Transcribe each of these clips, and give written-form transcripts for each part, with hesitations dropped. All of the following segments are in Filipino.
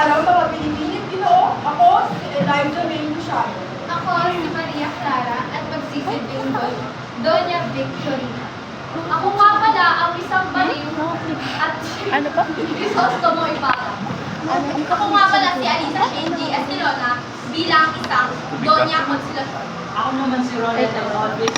araw mga Pilipinong Ginoo. Ako si Eliza May Luciano. Ako si Maria Clara at magsisilbing Doña Victorina. Ako nga pala ang isang baliw at Ano pa? Crisostomo Ibarra. Ako nga pala si Alisa Shane G. Estelona bilang isang Doña Consolacion. Ako naman si Ronald Alves,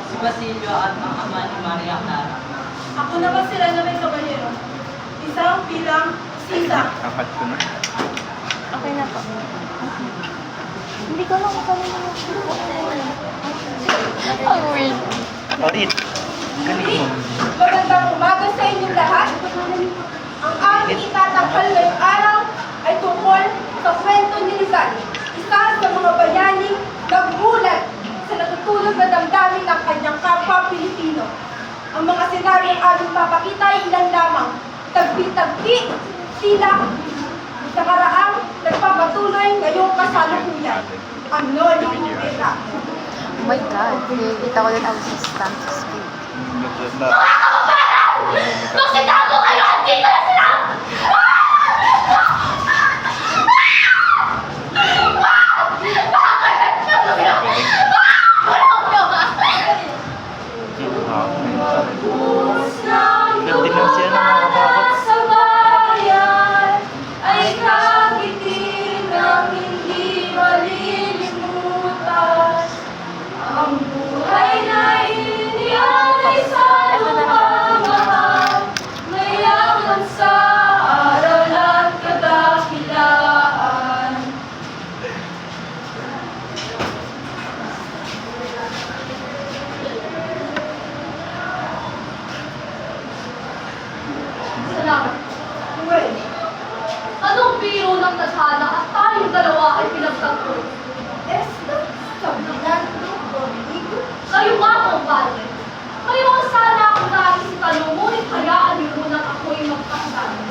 si Basilio at ang ama ni Maria Clara. Ako naman sila na may kabahero. Isang bilang Sisa. Apat ko na. Okay na po. Hindi ko lang kanina yung ang weird. Orit. Galing mo. Magandang umaga sa inyong lahat. Ang aming itatanghal ngayong araw ay tungkol sa kwento ni Rizal, isa sa mga bayaning nagmulat sa natutulog na damdamin ng kanyang kapwa Pilipino. Ang mga senaryong aming papakita ay ilan lamang, tagpi-tagpi, sila sa karaang nagpapatuloy ngayong kasalukuyan. Ang Noli Kupera. Oh my God. Nakikita ko din ang assistant to speak. Kung sitago kayo, hindi ko na sila! Hindi lang siya nakakabakot. Sa bayan ay kagitin ng hindi malilimutan. Ang buhay na iniyan ay sa lumamahal, mayaman sa aral at kadakilaan. Salamat. Well, Anong biro ng tadhana at tayong dalawa ay pinagtagpo? esta Ferdinando Rodrigo. Kayo nga, kumpadre. Kayo ang sana akong nais itanong, ngunit hayaan niyo munang ako'y magpasama.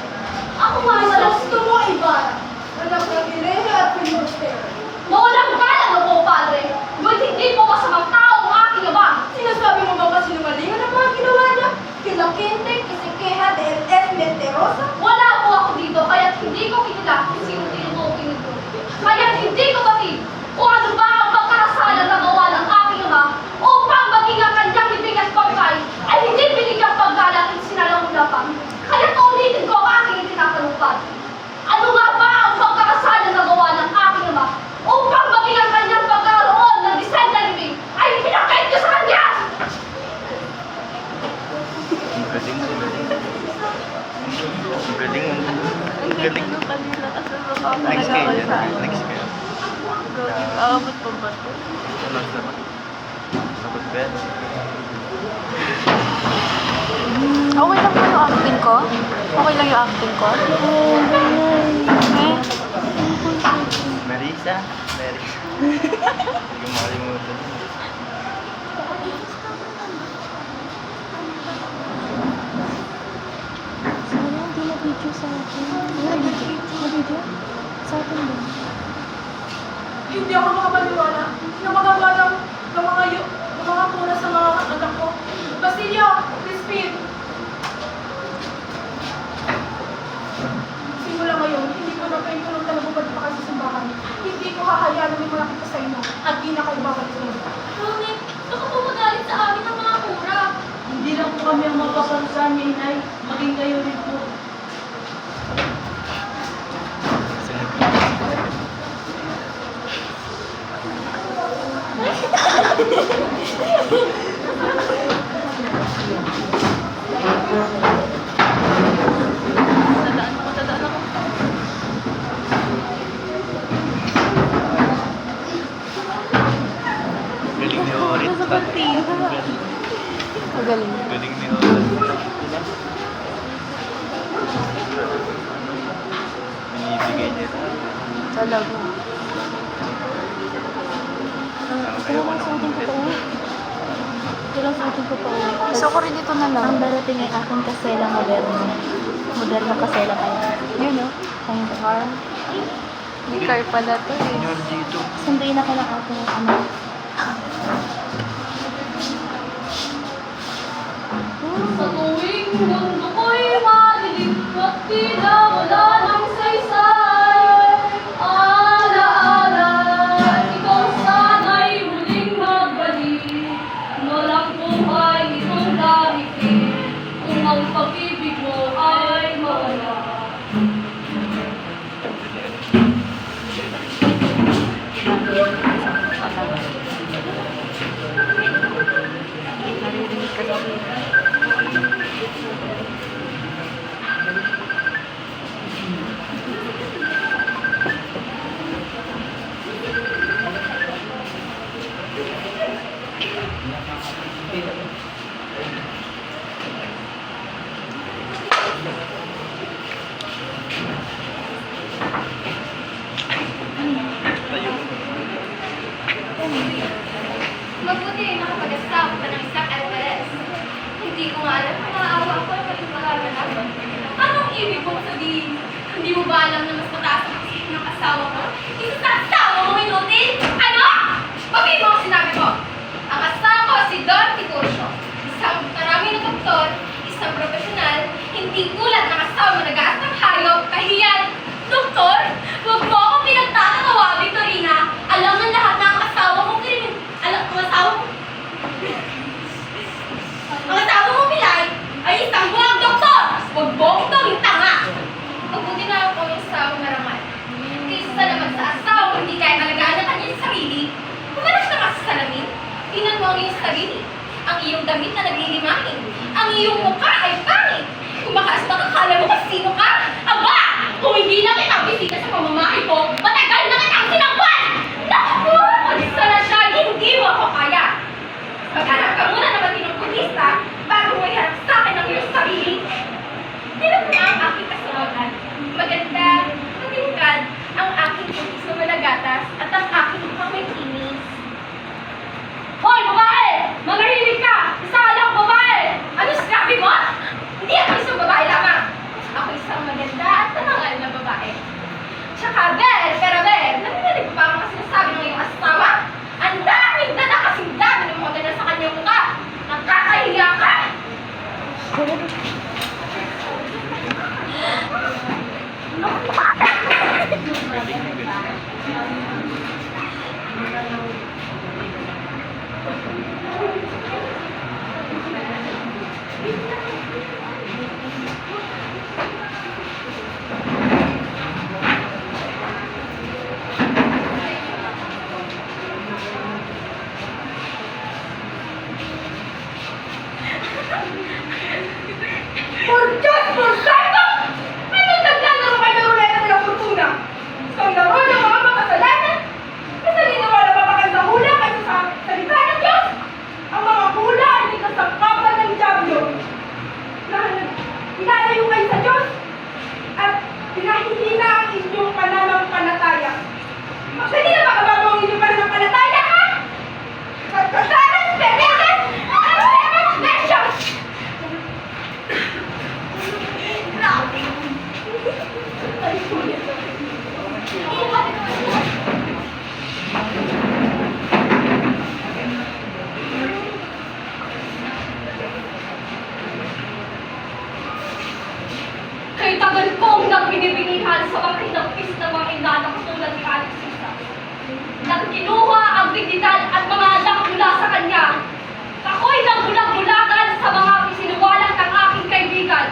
Ako nga Ang pala gusto mo, Ibarra, anak ng Irene at Pinochet. Mawalang galang ako, padre. Ngunit hindi po masamang tao ang aking ama. Sinasabi mo ba kasinungalingan ang mga ginawa niya? Kila Quinte, Isiqueja de El Menterosa? Wala po ako dito, kaya't hindi ko kilala kung sino tinutukoy nito. Kaya't hindi ko batid kung ano ba ang pagkakasalan na gawa ng aking ama upang maging ang kanyang ibig at pagkay ay hindi binigyang paggalang at sinalauna pa. Kaya't ulitin ko ang aking itinatanong, padre. Ano nga ba ang pagkakasalan na gawa ng aking ama upang maging ang kanyang pagkaroon ng descent na ibig ay pinakait ko sa kanya? Ang galing, ang galing. Ang galing, ang galing. Kanina kasi Next kayo dyan. Next kayo. Aabot pa ba ito? Ano naman? Sagot ba yan? Okay lang ba yung acting ko? Okay lang yung acting ko? Eh? Marisa. Marisa. Hindi ko makalimutan. Sana hindi na-video sa akin. Na-video? Sa akin ba? Hindi ako makapaniwala na magawa ng mga kuna sa mga anak ko. Basilio, Crispin. Simula ngayon, hindi ko na kayo tulong na bumalik pa kayo sa simbahan. Hindi ko hahayaan na may malapit sa inyo at di na kayo babalik sa inyo. Ngunit, baka po magalit sa amin ang mga kura. Hindi lang po kami ang mapapansan ni Inay, maging kayo rin po. Tadaan ako. Galing ni Orit. Nasa pagtira. Magaling. Galing ni Orit. Binibigay niya. Talaga. Ayaw ko nang ulit. Ilang sutin ko pa ulit. Gusto ko rin ito na lang. Ang darating ay aking kasela moderno. Moderno kasela tayo. Yun o. Ang car. May car pala to eh. Senior dito. Sunduin ako ng aking ano. Sa tuwing mundo ko'y malilim at Tila wala ng saysay, alaala, ikaw sana'y muling magbalik. Walang buhay itong dahigin, kung ang pag-ibig mo ay mawala. Naririnig ka daw. Mabuti nakapag-asawa ka ng isang LPS. Hindi ko nga alam kung naaawa ako ng maling magaganap. Anong ibig kong sabihin? Hindi mo ba alam na mas mataas ang isip ng asawa ko? Yung sa asawa mo inutil? Ano? Pabi mo ang sinabi mo. Ang asawa ko si Don Tiburcio. Isang marami na doktor, isang profesional, hindi tulad ng asawa mo nag-aas ng hayop, kahiyan. Doktor, huwag mo akong pinagtatatawa, Victorina. Alam ng lahat na ang asawa mo krimen. Alam ang asawa mo. Ang asawa mo, Pilay, ay isang buwang doktor. Huwag mo akong gawing tanga. Mabuti na ako yung asawa marangal. Kaysa naman sa asawa mo hindi kaya alagaan ng kanyang sarili. Kumalas ka nga sa salamin. Tingnan mo ang iyong sarili. Ang iyong damit na naglilimahin. Ang iyong mukha ay pangit. Kumakaas na kakala mo kung sino ka. Aba! Kung hindi na kita bisita sa pamamahay ko, matagal na kitang sinangkwan! Naku! Alisa na siya, hindi mo ako kaya. Maghanap ka muna ng matinong kulista bago mo iharap sa akin ang iyong sarili. Tingnan mo ang aking kasunod. Maganda, matingkad, ang aking putis na malagatas at ang aking mukhang may kinis. Hoy, babae! Manahimik ka! Isa ka lang babae! Ano sinabi mo? Hindi ako isang babae lamang. Ako isang maganda at tamangal na babae. Tsaka, pero narinig ko pa ang mga sinasabi ng iyong asawa. Ang daming dada kasing dami ng mga dada sa kanyang mukha. Nagkakahiya ka! Por Diyos, por Santo! Anong naglalaro kayo ng ruleta mo ng fortuna? Isang laro ng mga makasalanan? Mas naniniwala pa ba kayo sa hula kaysa sa salita ng Diyos? Ang mga hula ay may kasangkapan ng Diablo. Nilalayo kayo sa Diyos at pinahihina ang inyong pananampalataya. Hindi na ba kababaw ang inyong pananampalataya, ha? Kasalan, Pereses! Pereses, Nations! Kay tagal kong nagbinibinihan sa mga hinagpis ng mga inana katulad ni Alex Sisa. Nang kinuha ang dignidad at mga anak mula sa kanya, ako'y nagbulag-bulagan sa mga isinuwalang ng aking kaibigan.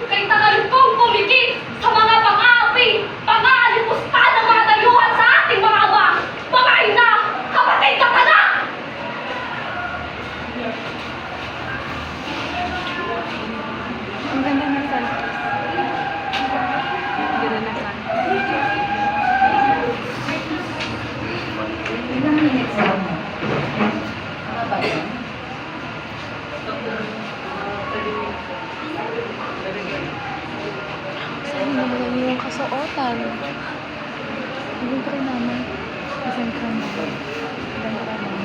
Kay tagal kong pumikit sa mga pang-aapi, pang-aalipusta ng mga dayuhan sa ating mga ama, mga ina, kapatid at anak! Ang ganda ng sunrise. Ang ganda ng sunrise. Ilang minutes lang. Ano ba yun? Saan mo naman yung kasuotan? Ibig ko rin naman. Isang ka naman. Ganda ka naman.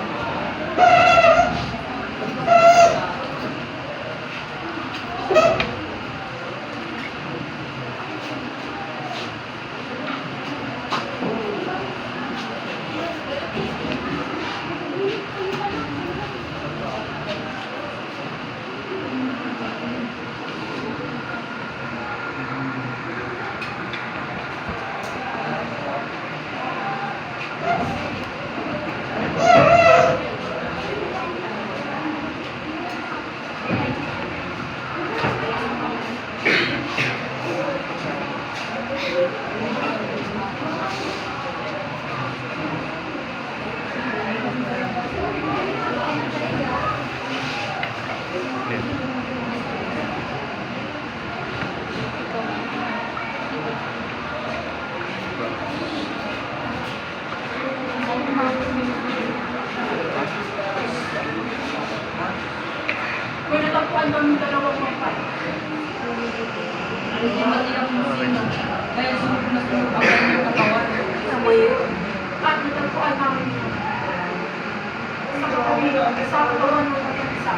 opisina. Kaya sunod na sunod ang kanyang katawan. Amoy. At natagpuan namin ito. Sa katawan ng katawan ng isa.